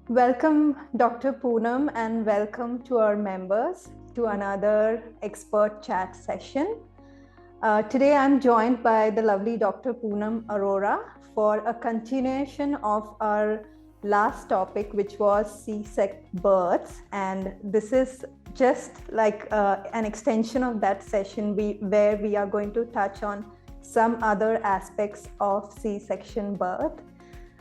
Welcome, Dr. Poonam, and welcome to our members to another expert chat session. Today, I'm joined by the lovely Dr. Poonam Arora for a continuation of our last topic, which was C-section births. And this is just like an extension of that session where we are going to touch on some other aspects of C-section birth.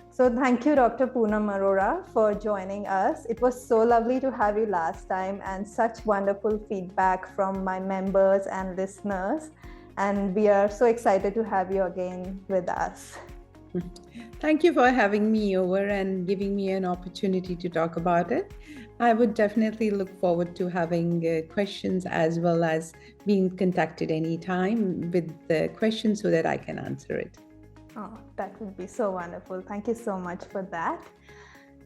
So thank you, Dr. Poonam Arora, for joining us. It was so lovely to have you last time and such wonderful feedback from my members and listeners. And we are so excited to have you again with us. Thank you for having me over and giving me an opportunity to talk about it. I would definitely look forward to having questions as well as being contacted anytime with the questions so that I can answer it. Oh, that would be so wonderful. Thank you so much for that.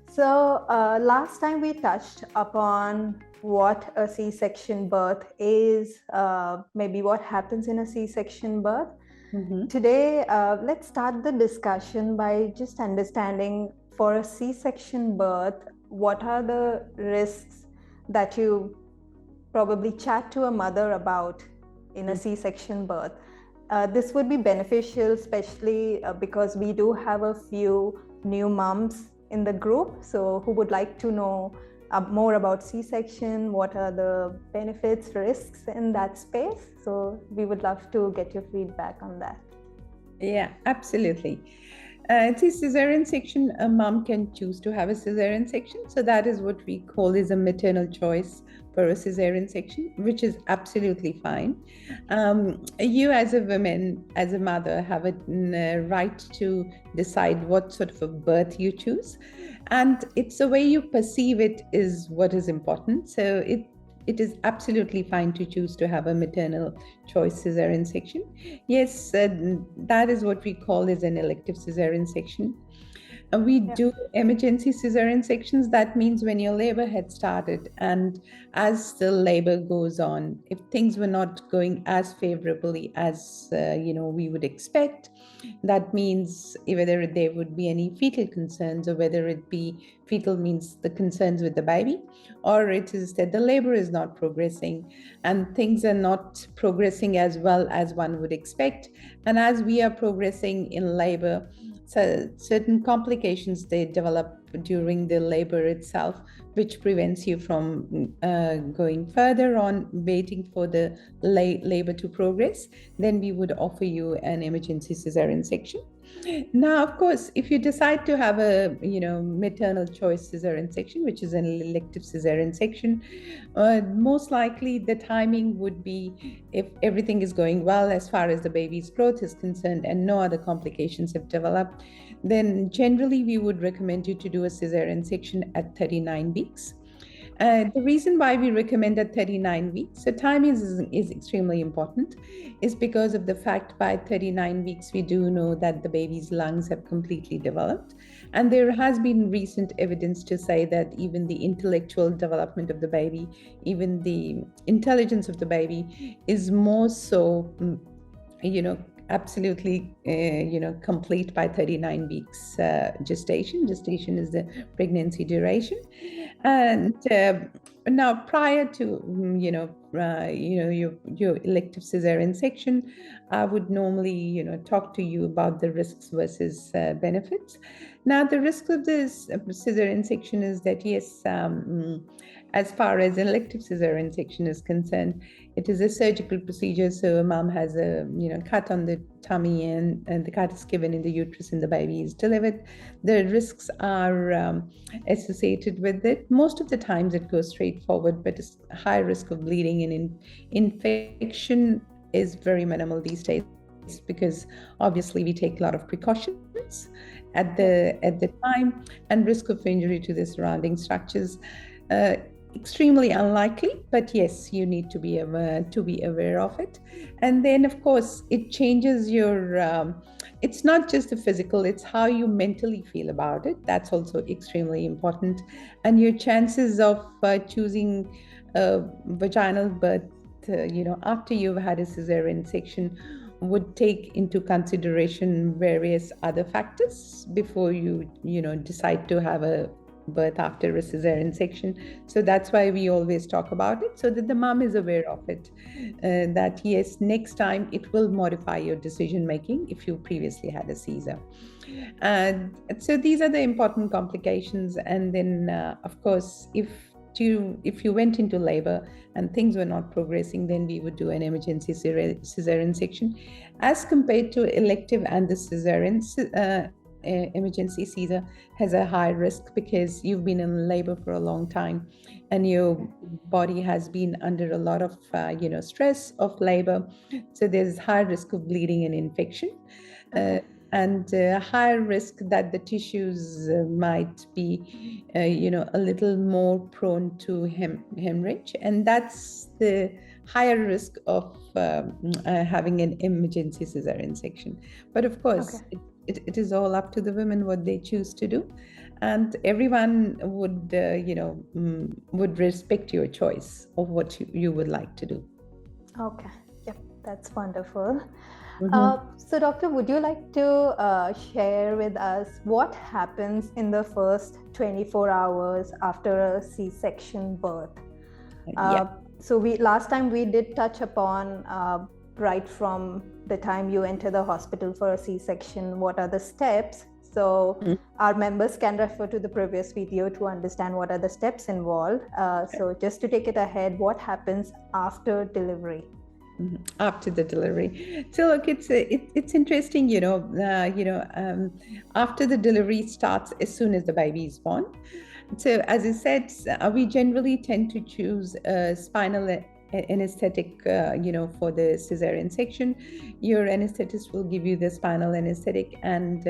So last time we touched upon what a C-section birth is, maybe what happens in a C-section birth. Mm-hmm. Today, let's start the discussion by just understanding for a C-section birth, what are the risks that you probably chat to a mother about in a C-section birth. This would be beneficial, especially because we do have a few new moms in the group, so who would like to know more about C-section, what are the benefits, risks in that space. So we would love to get your feedback on that. Yeah, absolutely. It's a cesarean section. A mom can choose to have a cesarean section. So that is what we call is a maternal choice for a cesarean section, which is absolutely fine. You as a woman, as a mother, have a right to decide what sort of a birth you choose. And it's the way you perceive it is what is important. So it is absolutely fine to choose to have a maternal choice cesarean section. Yes, that is what we call is an elective cesarean section. We do emergency cesarean sections. That means when your labor had started and as the labor goes on, if things were not going as favorably as we would expect, that means whether there would be any fetal concerns or whether it be fetal means the concerns with the baby, or it is that the labor is not progressing and things are not progressing as well as one would expect. And as we are progressing in labor, so certain complications they develop during the labor itself, which prevents you from going further on, waiting for the labor to progress, then we would offer you an emergency cesarean section. Now, of course, if you decide to have a maternal choice cesarean section, which is an elective cesarean section, most likely the timing would be if everything is going well as far as the baby's growth is concerned and no other complications have developed, then generally we would recommend you to do a cesarean section at 39 weeks. The reason why we recommend at 39 weeks, so timing is extremely important, is because of the fact by 39 weeks, we do know that the baby's lungs have completely developed. And there has been recent evidence to say that even the intellectual development of the baby, even the intelligence of the baby is more so, absolutely, complete by 39 weeks gestation. Gestation is the pregnancy duration. And now prior to, your elective cesarean section, I would normally, talk to you about the risks versus benefits. Now, the risk of this cesarean section is that, yes, as far as an elective cesarean section is concerned, it is a surgical procedure. So a mom has a cut on the tummy and the cut is given in the uterus and the baby is delivered. The risks are associated with it. Most of the times it goes straight forward, but it's high risk of bleeding and infection is very minimal these days because obviously we take a lot of precautions at the time, and risk of injury to the surrounding structures. Extremely unlikely, but yes, you need to be aware of it. And then, of course, it changes your. It's not just the physical; it's how you mentally feel about it. That's also extremely important, and your chances of choosing a vaginal birth, after you've had a cesarean section, would take into consideration various other factors before you decide to have a birth after a cesarean section. So that's why we always talk about it, so that the mom is aware of it, that yes, next time it will modify your decision making if you previously had a Caesar. And so these are the important complications. And then, of course, if you went into labor and things were not progressing, then we would do an emergency cesarean section. As compared to elective and the cesarean, emergency Caesar has a high risk because you've been in labor for a long time and your body has been under a lot of stress of labor. So there's high risk of bleeding and infection. And higher risk that the tissues might be, a little more prone to hemorrhage, and that's the higher risk of having an emergency cesarean section. But of course, it is all up to the women what they choose to do, and everyone would respect your choice of what you would like to do. Okay, yep, that's wonderful. Mm-hmm. So, doctor, would you like to share with us what happens in the first 24 hours after a C-section birth? So last time we did touch upon right from the time you enter the hospital for a C-section, what are the steps? So our members can refer to the previous video to understand what are the steps involved. So just to take it ahead, what happens after delivery? After the delivery. So look, it's interesting, after the delivery starts as soon as the baby is born. So as I said, we generally tend to choose a spinal anesthetic, for the cesarean section. Your anesthetist will give you the spinal anesthetic, and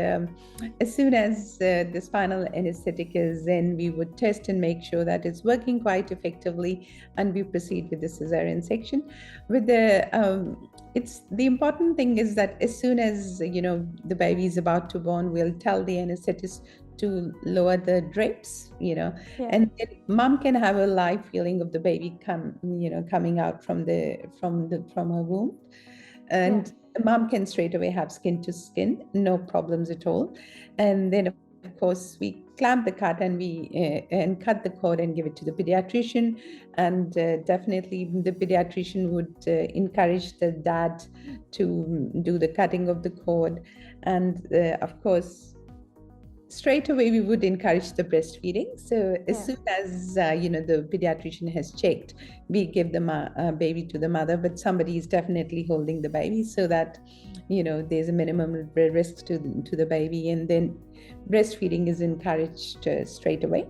as soon as the spinal anesthetic is in, we would test and make sure that it's working quite effectively, and we proceed with the cesarean section. With the the important thing is that as soon as the baby is about to born, we'll tell the anesthetist to lower the drapes, and mom can have a live feeling of the baby coming out from her womb, and mom can straight away have skin to skin, no problems at all. And then of course we clamp the cut and we cut the cord and give it to the pediatrician, and definitely the pediatrician would encourage the dad to do the cutting of the cord. And of course, straight away we would encourage the breastfeeding. So as soon as the pediatrician has checked, we give the baby to the mother, but somebody is definitely holding the baby so that there's a minimum risk to the baby. And then breastfeeding is encouraged straight away.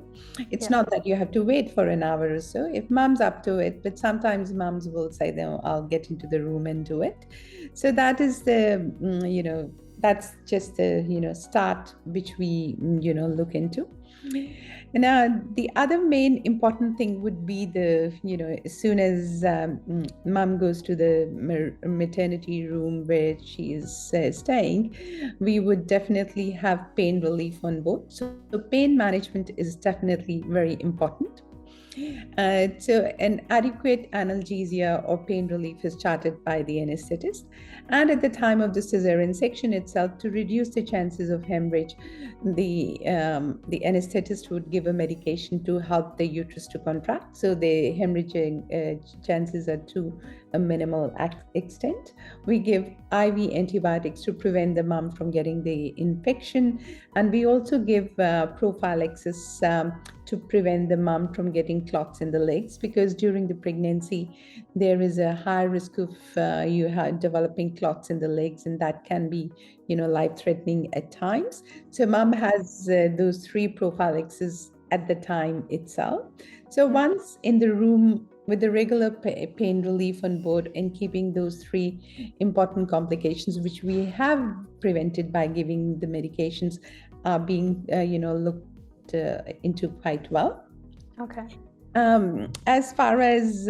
It's not that you have to wait for an hour or so if mom's up to it, but sometimes moms will say, no, I'll get into the room and do it. So that is the that's just the start which we look into. Now the other main important thing would be the as soon as mom goes to the maternity room where she is staying, we would definitely have pain relief on board. So pain management is definitely very important. So an adequate analgesia or pain relief is charted by the anesthetist, and at the time of the cesarean section itself, to reduce the chances of hemorrhage, the anesthetist would give a medication to help the uterus to contract, so the hemorrhaging chances are to a minimal extent. We give IV antibiotics to prevent the mom from getting the infection, and we also give prophylaxis to prevent the mom from getting clots in the legs, because during the pregnancy there is a high risk of you developing clots in the legs, and that can be life-threatening at times. So mom has those 3 prophylaxis at the time itself. So once in the room with the regular pain relief on board and keeping those 3 important complications which we have prevented by giving the medications are being looked into quite well. Okay. As far as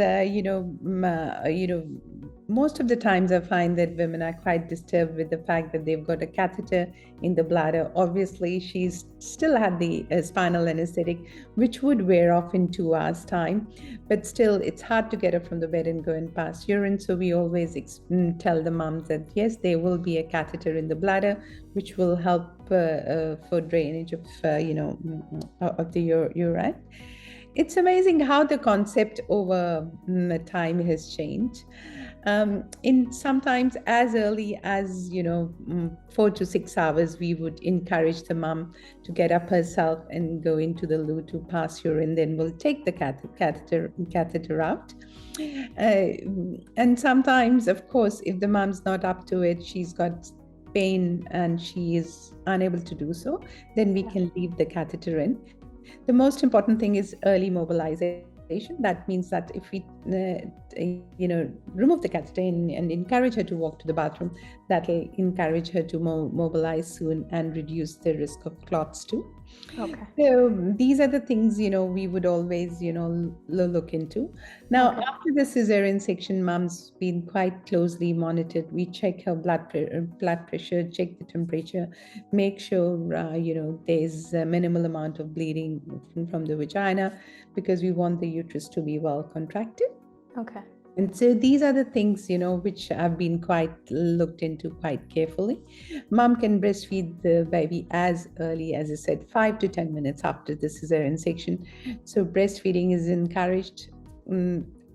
most of the times I find that women are quite disturbed with the fact that they've got a catheter in the bladder. Obviously, she's still had the spinal anesthetic, which would wear off in 2 hours' time, but still it's hard to get her from the bed and go and pass urine. So we always tell the moms that yes, there will be a catheter in the bladder, which will help for drainage of of the urine. It's amazing how the concept over time has changed. In sometimes as early as 4 to 6 hours, we would encourage the mom to get up herself and go into the loo to pass urine. Then we'll take the catheter out. And sometimes, of course, if the mom's not up to it, she's got pain and she is unable to do so, then we can leave the catheter in. The most important thing is early mobilization. That means that if we, remove the catheter and encourage her to walk to the bathroom, that will encourage her to mobilize soon and reduce the risk of clots too. Okay. So these are the things, we would always, look into. Now, after the cesarean section, mom's been quite closely monitored. We check her blood pressure, check the temperature, make sure, there's a minimal amount of bleeding from the vagina, because we want the uterus to be well contracted. Okay. And so these are the things, which have been quite looked into quite carefully. Mom can breastfeed the baby as early as I said, 5 to 10 minutes after the cesarean section. So breastfeeding is encouraged,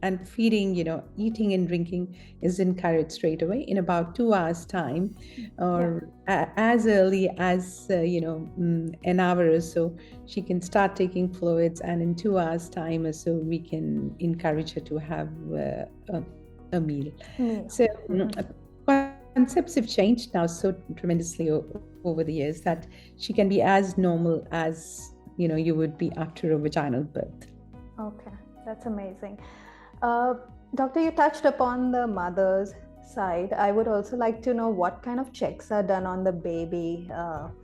and feeding, eating and drinking is encouraged straight away in about 2 hours time, or as early as, an hour or so, she can start taking fluids, and in 2 hours time or so, we can encourage her to have a meal. So concepts have changed now so tremendously over the years that she can be as normal as, you would be after a vaginal birth. Okay, that's amazing. Doctor, you touched upon the mother's side. I would also like to know what kind of checks are done on the baby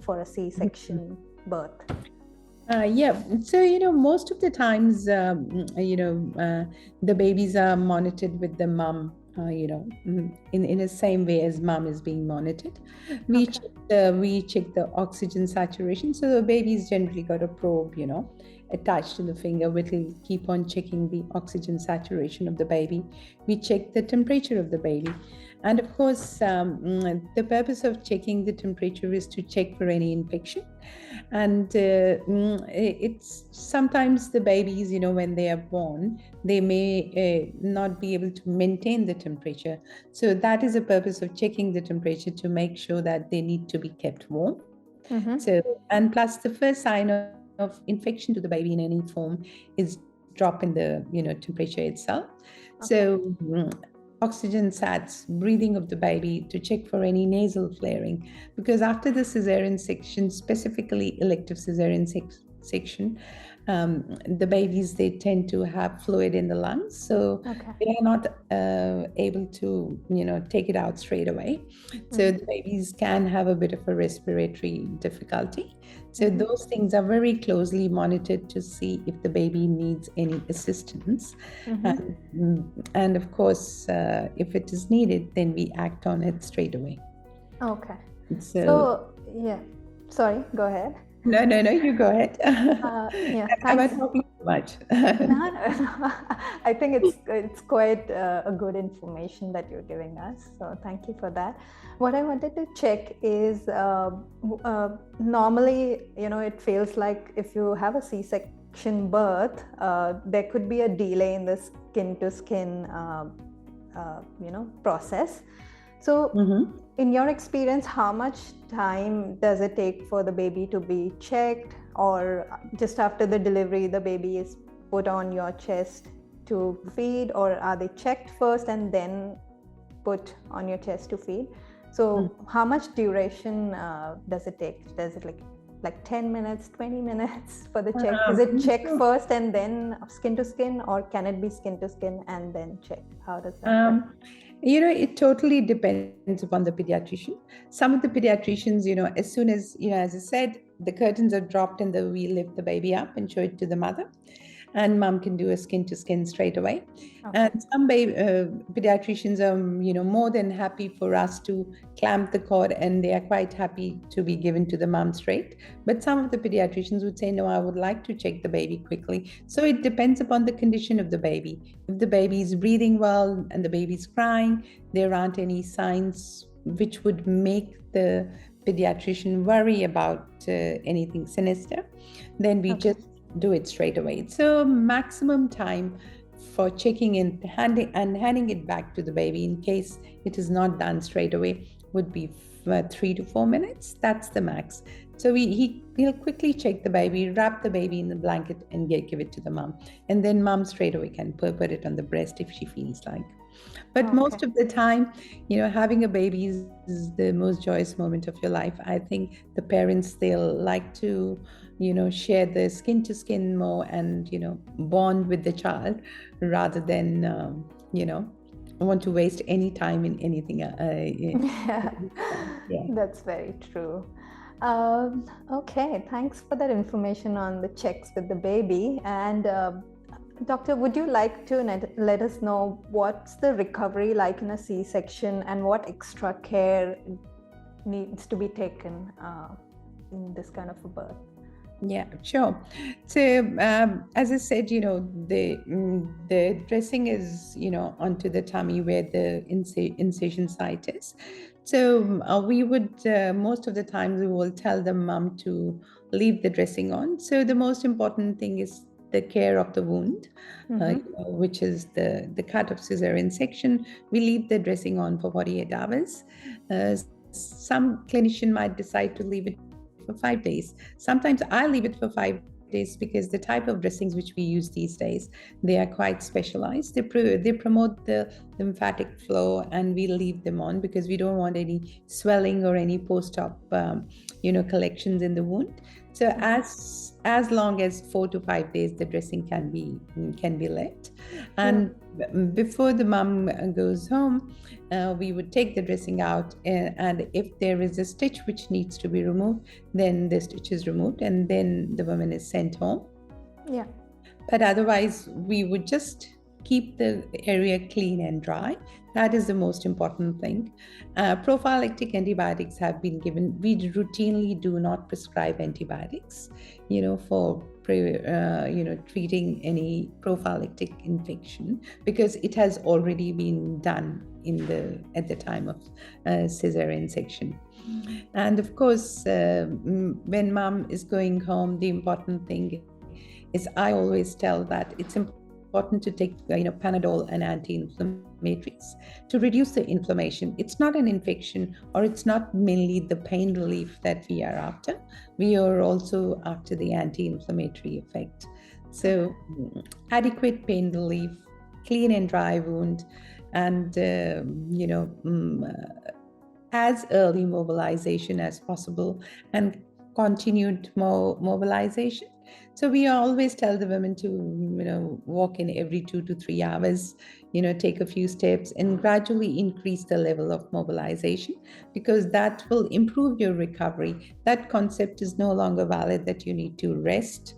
for a C-section birth. So most of the times, the babies are monitored with the mom, in the same way as mom is being monitored. We check the oxygen saturation. So the baby's generally got a probe, attached to the finger, which will keep on checking the oxygen saturation of the baby. We check the temperature of the baby. And of course, the purpose of checking the temperature is to check for any infection. And it's sometimes the babies, when they are born, they may not be able to maintain the temperature. So that is the purpose of checking the temperature, to make sure that they need to be kept warm. So, and plus the first sign of infection to the baby in any form is drop in the temperature itself. So oxygen sats, breathing of the baby, to check for any nasal flaring, because after the cesarean section, specifically elective cesarean section, the babies, they tend to have fluid in the lungs, so they are not able to take it out straight away. So the babies can have a bit of a respiratory difficulty. So those things are very closely monitored to see if the baby needs any assistance. And of course, if it is needed, then we act on it straight away. Okay. So sorry, go ahead. No, you go ahead. Am I talking too much? No. I think it's quite a good information that you're giving us. So thank you for that. What I wanted to check is normally, it feels like if you have a C-section birth, there could be a delay in the skin-to-skin, process. So in your experience, how much time does it take for the baby to be checked, or just after the delivery, the baby is put on your chest to feed, or are they checked first and then put on your chest to feed? So how much duration does it take? Does it like 10 minutes, 20 minutes for the check? Is it check first and then skin to skin, or can it be skin to skin and then check? How does that work? It totally depends upon the pediatrician. Some of the pediatricians, as soon as, as I said, the curtains are dropped and we lift the baby up and show it to the mother, and mom can do a skin to skin straight away. And some pediatricians are, more than happy for us to clamp the cord, and they are quite happy to be given to the mom straight. But some of the pediatricians would say, no, I would like to check the baby quickly. So it depends upon the condition of the baby. If the baby is breathing well and the baby is crying, there aren't any signs which would make the pediatrician worry about anything sinister, then we Okay. just do it straight away. So maximum time for checking in, handing it back to the baby in case it is not done straight away would be 3 to 4 minutes. That's the max. So he'll quickly check the baby, wrap the baby in the blanket, and give it to the mom, and then mom straight away can put it on the breast if she feels like. But Okay. most of the time, having a baby is the most joyous moment of your life. I think the parents, they'll like to, share the skin to skin more and, bond with the child rather than, want to waste any time in anything. Yeah, Yeah. that's very true. Okay, thanks for that information on the checks with the baby. And Doctor, would you like to let us know what's the recovery like in a C-section and what extra care needs to be taken in this kind of a birth? Yeah, sure. So, as I said, the dressing is, onto the tummy where the incision site is. So, we would, most of the times, we will tell the mom to leave the dressing on. So, the most important thing is the care of the wound, which is the cut of cesarean section. We leave the dressing on for 48 hours. Some clinician might decide to leave it for 5 days. Sometimes I leave it for 5 days because the type of dressings which we use these days, they are quite specialized. They promote the lymphatic flow, and we leave them on because we don't want any swelling or any post-op, collections in the wound. So as long as 4 to 5 days, the dressing can be left. And before the mom goes home, we would take the dressing out, and if there is a stitch which needs to be removed, then the stitch is removed, and then the woman is sent home. Yeah. But otherwise, we would just keep the area clean and dry. That is the most important thing. Prophylactic antibiotics have been given. We routinely do not prescribe antibiotics, for treating any prophylactic infection because it has already been done at the time of cesarean section. And of course, when mom is going home, the important thing is I always tell that it's important to take Panadol and anti-inflammatories to reduce the inflammation. It's not an infection, or it's not mainly the pain relief that we are after. We are also after the anti-inflammatory effect. So adequate pain relief, clean and dry wound, and as early mobilization as possible, and continued mobilization. So we always tell the women to, walk in every 2 to 3 hours, take a few steps and gradually increase the level of mobilization, because that will improve your recovery. That concept is no longer valid that you need to rest.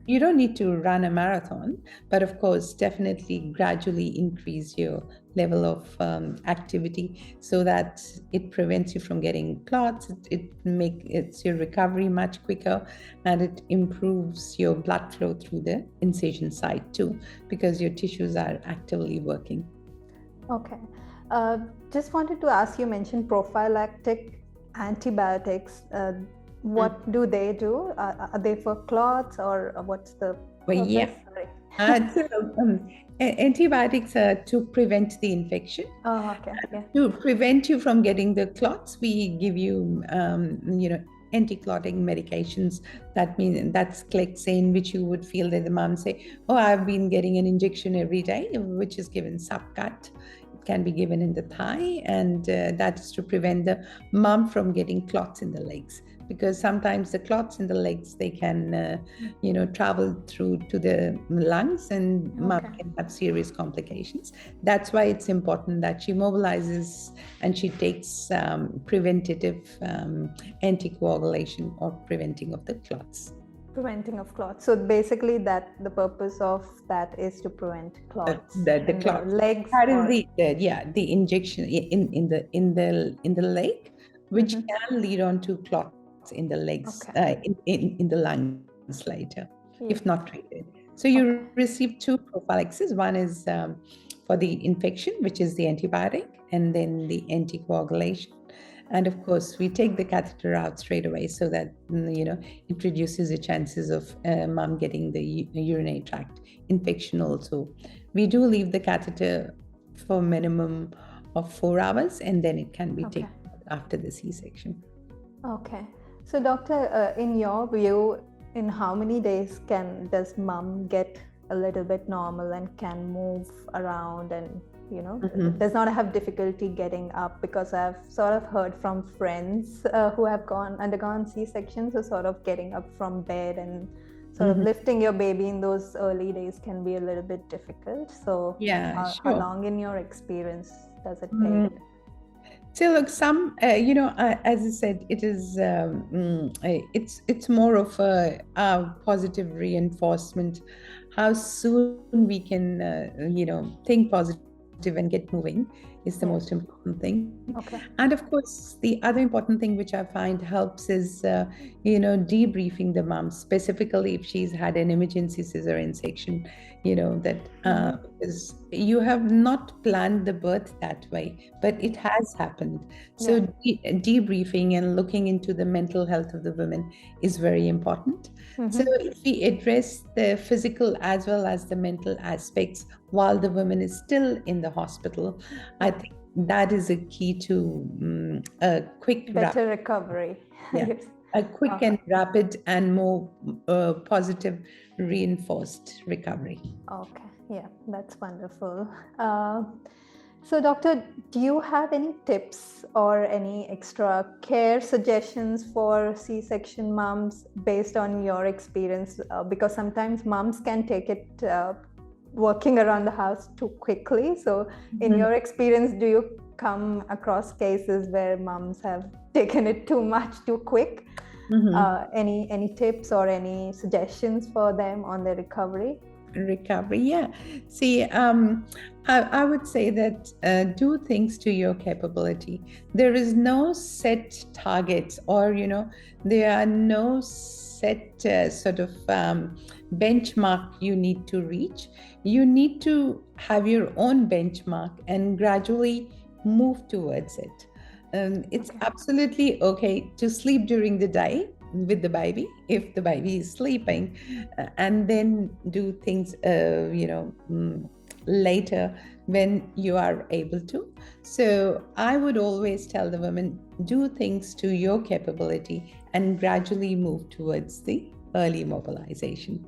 You don't need to run a marathon, but of course, definitely gradually increase your level of activity so that it prevents you from getting clots. It's your recovery much quicker, and it improves your blood flow through the incision site too, because your tissues are actively working. Okay. Just wanted to ask, you mentioned prophylactic antibiotics. What do they do? Are they for clots, or what's the Well, purpose? yeah. So, antibiotics are to prevent the infection. Oh, okay. Yeah. To prevent you from getting the clots, we give you, anti-clotting medications. That means that's Clexane, which you would feel that the mom say, "Oh, I've been getting an injection every day," which is given subcut. It can be given in the thigh, and that is to prevent the mom from getting clots in the legs. Because sometimes the clots in the legs, they can, travel through to the lungs, and mom can have serious complications. That's why it's important that she mobilizes and she takes preventative anticoagulation or preventing of the clots. Preventing of clots. So basically, that the purpose of that is to prevent clots The clots. legs. That is the injection in the leg, which can lead on to clots in the legs, in the lungs later, if not treated. So you receive 2 prophylaxis. One is for the infection, which is the antibiotic, and then the anticoagulation. And of course, we take the catheter out straight away so that, it reduces the chances of mom getting the urinary tract infection also. We do leave the catheter for minimum of 4 hours, and then it can be Okay. taken after the C-section. Okay. So, doctor, in your view, in how many days does mom get a little bit normal and can move around and does not have difficulty getting up? Because I've sort of heard from friends who have undergone C-sections, so sort of getting up from bed and sort of lifting your baby in those early days can be a little bit difficult. So Yeah, how sure. long in your experience does it take? So look, some as I said, it is it's more of a positive reinforcement. How soon we can think positive and get moving is the most important thing. Okay. And of course, the other important thing which I find helps is debriefing the mom, specifically if she's had an emergency cesarean section. Because you have not planned the birth that way, but it has happened. So debriefing and looking into the mental health of the women is very important. So if we address the physical as well as the mental aspects while the woman is still in the hospital, I think that is a key to a quick better recovery. Yes. A quick and rapid and more positive reinforced recovery. Okay, yeah, that's wonderful. So, doctor, do you have any tips or any extra care suggestions for C-section moms based on your experience? Because sometimes moms can take it working around the house too quickly. So, in your experience, do you come across cases where moms have taken it too much, too quick? Any tips or any suggestions for them on their recovery? Yeah. See, I would say that do things to your capability. There is no set targets, or there are no set sort of benchmark you need to reach. You need to have your own benchmark and gradually move towards it. It's absolutely okay to sleep during the day with the baby if the baby is sleeping, and then do things later when you are able to. So I would always tell the women, do things to your capability and gradually move towards the early mobilization.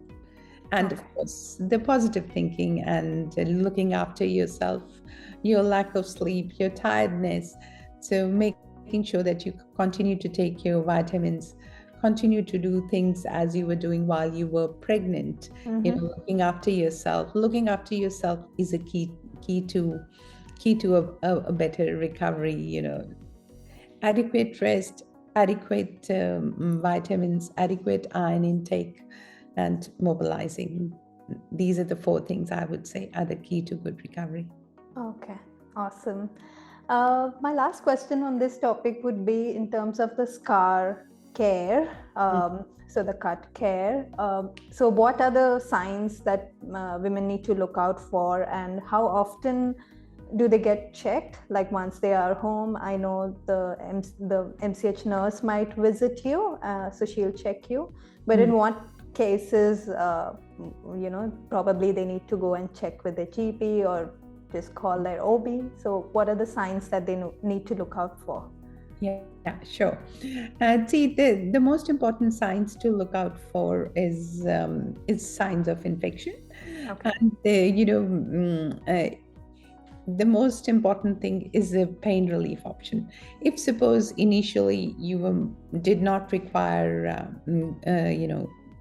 And of course, the positive thinking and looking after yourself, your lack of sleep, your tiredness. So making sure that you continue to take your vitamins, continue to do things as you were doing while you were pregnant. Looking after yourself. Looking after yourself is a key to a better recovery. Adequate rest, adequate vitamins, adequate iron intake, and mobilizing. These are the 4 things I would say are the key to good recovery. Okay, awesome. My last question on this topic would be in terms of the scar care, so the cut care. So what are the signs that women need to look out for, and how often do they get checked? Like once they are home, I know the MCH nurse might visit you, so she'll check you. But in what cases, probably they need to go and check with their GP or just call their OB. So what are the signs that they need to look out for? Yeah, sure. See, the most important signs to look out for is signs of infection. Okay. And the most important thing is a pain relief option. If suppose initially you did not require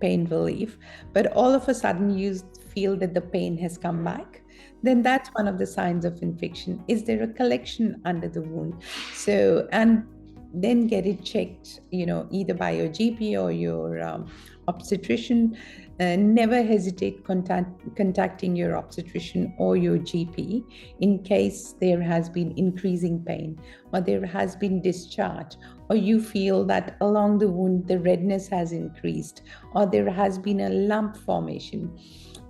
pain relief, but all of a sudden you feel that the pain has come back, then that's one of the signs of infection. Is there a collection under the wound? So, and then get it checked, either by your GP or your obstetrician, never hesitate contacting your obstetrician or your GP in case there has been increasing pain, or there has been discharge, or you feel that along the wound the redness has increased, or there has been a lump formation.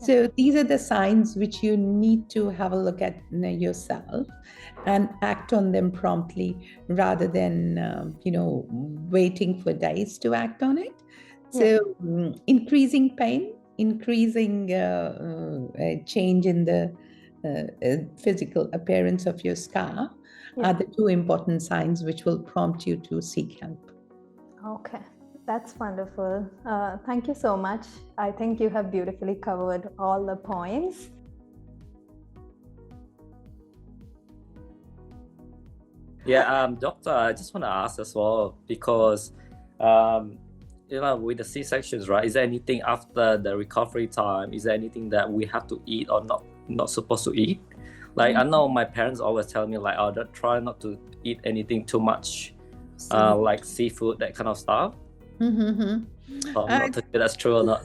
So these are the signs which you need to have a look at yourself and act on them promptly, rather than waiting for days to act on it. So increasing pain, increasing change in the physical appearance of your scar are the two important signs which will prompt you to seek help. Okay, that's wonderful. Thank you so much. I think you have beautifully covered all the points. Yeah, doctor, I just want to ask as well, because with the C-sections, right? Is there anything after the recovery time? Is there anything that we have to eat or not supposed to eat? Like, I know my parents always tell me, like, oh, try not to eat anything too much, like seafood, that kind of stuff. I'm not sure if that's true or not.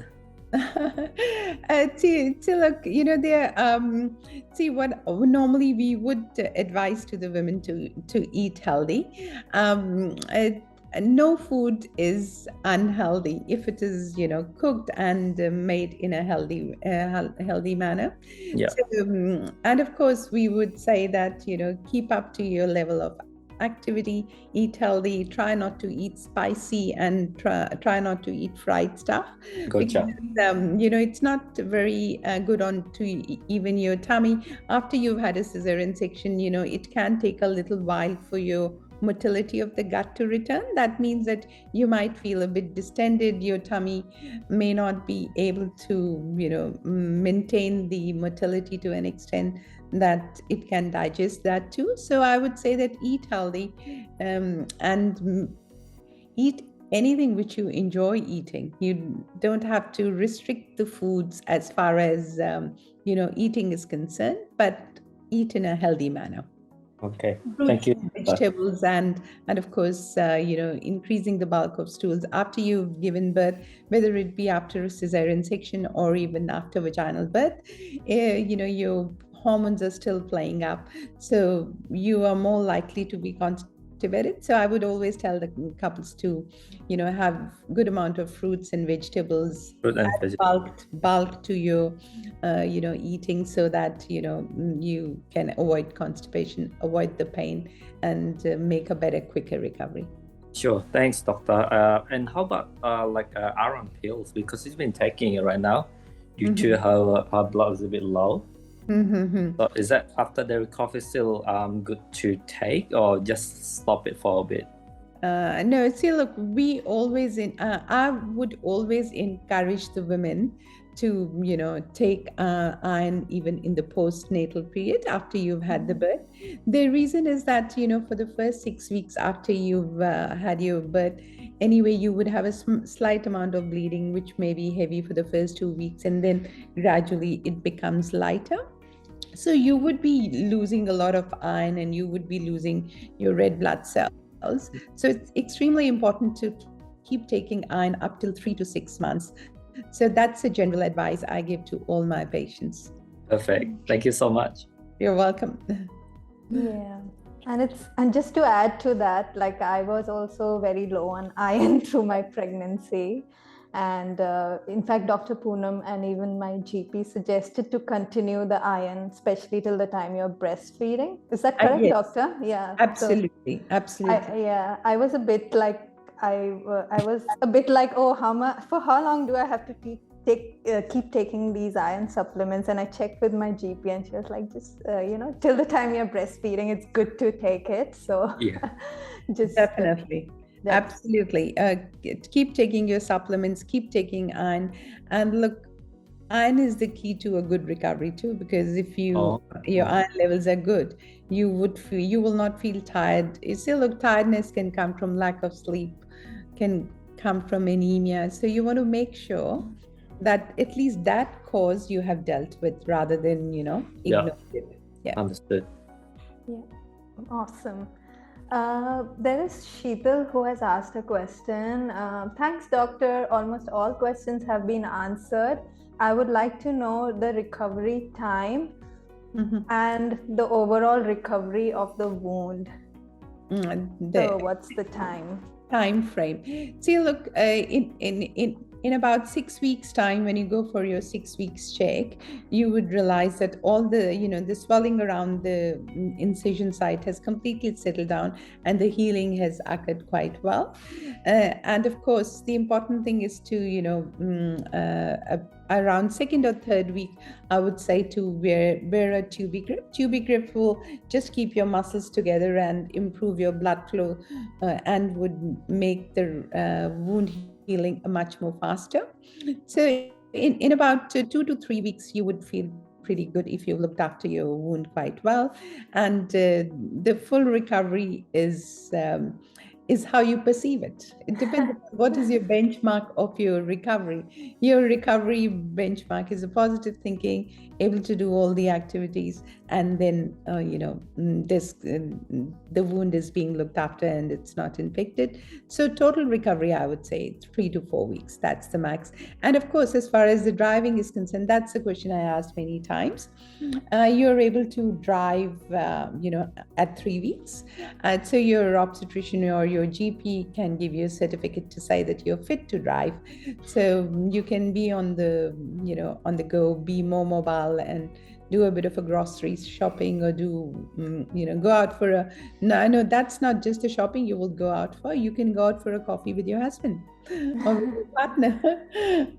Look, there. What normally we would advise to the women to eat healthy. No food is unhealthy if it is cooked and made in a healthy manner. Yeah. So, and of course we would say that keep up to your level of activity, eat healthy, try not to eat spicy, and try not to eat fried stuff. Gotcha. Because, it's not very good on to even your tummy. After you've had a cesarean section, it can take a little while for your motility of the gut to return. That means that you might feel a bit distended. Your tummy may not be able to, maintain the motility to an extent that it can digest that too. So I would say that eat healthy, and eat anything which you enjoy eating. You don't have to restrict the foods as far as eating is concerned, but eat in a healthy manner. Okay, thank you. Vegetables, and of course, increasing the bulk of stools after you've given birth, whether it be after a cesarean section or even after vaginal birth. Your hormones are still playing up, so you are more likely to be constipated. So I would always tell the couples to, have good amount of fruits and vegetables, bulk to your, eating, so that you can avoid constipation, avoid the pain, and make a better, quicker recovery. Sure, thanks, doctor. And how about iron pills? Because she's been taking it right now due to her blood is a bit low. So is that after the recovery still good to take, or just stop it for a bit? No, see, look, I would always encourage the women to, take iron even in the postnatal period after you've had the birth. The reason is that, for the first 6 weeks after you've had your birth, anyway, you would have a slight amount of bleeding, which may be heavy for the first 2 weeks, and then gradually it becomes lighter. So you would be losing a lot of iron, and you would be losing your red blood cells. So it's extremely important to keep taking iron up till 3 to 6 months. So that's a general advice I give to all my patients. Perfect. Thank you so much. You're welcome. Yeah. And just to add to that, like, I was also very low on iron through my pregnancy. And in fact, Dr. Poonam and even my GP suggested to continue the iron, especially till the time you're breastfeeding. Is that correct, yes. Doctor? Yeah. Absolutely. So Absolutely. I was a bit like, oh, for how long do I have to keep taking these iron supplements? And I checked with my GP, and she was like, just till the time you're breastfeeding, it's good to take it. So yeah, just definitely. Absolutely. Keep taking your supplements, keep taking iron. And look, iron is the key to a good recovery too, because if your iron levels are good, you will not feel tired. You see, look, tiredness can come from lack of sleep, can come from anemia. So you want to make sure that at least that cause you have dealt with, rather than, ignore it. Yeah. Understood. Yeah. Awesome. There is Sheetal who has asked a question. Thanks, doctor. Almost all questions have been answered. I would like to know the recovery time and the overall recovery of the wound. So, what's the time frame? See, look, in about 6 weeks' time, when you go for your 6 weeks check, you would realize that all the swelling around the incision site has completely settled down and the healing has occurred quite well. And of course, the important thing is to, around second or third week, I would say to wear a tubie grip. Tubie grip will just keep your muscles together and improve your blood flow and would make the wound healing much more faster. So in about 2 to 3 weeks, you would feel pretty good if you looked after your wound quite well. And the full recovery is how you perceive it. It depends on what is your benchmark of your recovery. Your recovery benchmark is a positive thinking, able to do all the activities, and then the wound is being looked after and it's not infected. So total recovery, I would say 3 to 4 weeks. That's the max. And of course, as far as the driving is concerned, that's a question I asked many times. You're able to drive, at 3 weeks. So your obstetrician or your GP can give you a certificate to say that you're fit to drive. So you can be on the go, be more mobile and do a bit of a grocery shopping or go out for no, that's not just a shopping you will go out for. You can go out for a coffee with your husband or with your partner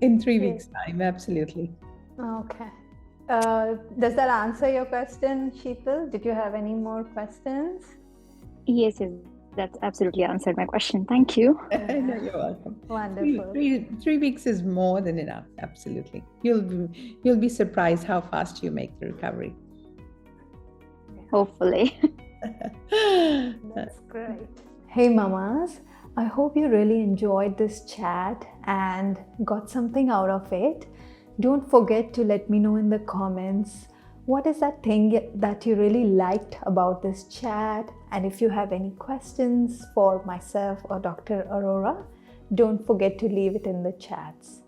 in 3 weeks' time. Absolutely. Okay. Does that answer your question, Sheetal? Did you have any more questions? Yes, that's absolutely answered my question. Thank you. No, you're welcome. Wonderful. 3 weeks is more than enough. Absolutely. You'll be surprised how fast you make the recovery. Hopefully. That's great. Hey, mamas. I hope you really enjoyed this chat and got something out of it. Don't forget to let me know in the comments what is that thing that you really liked about this chat, and if you have any questions for myself or Dr. Arora, don't forget to leave it in the chats.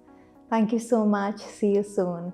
Thank you so much. See you soon.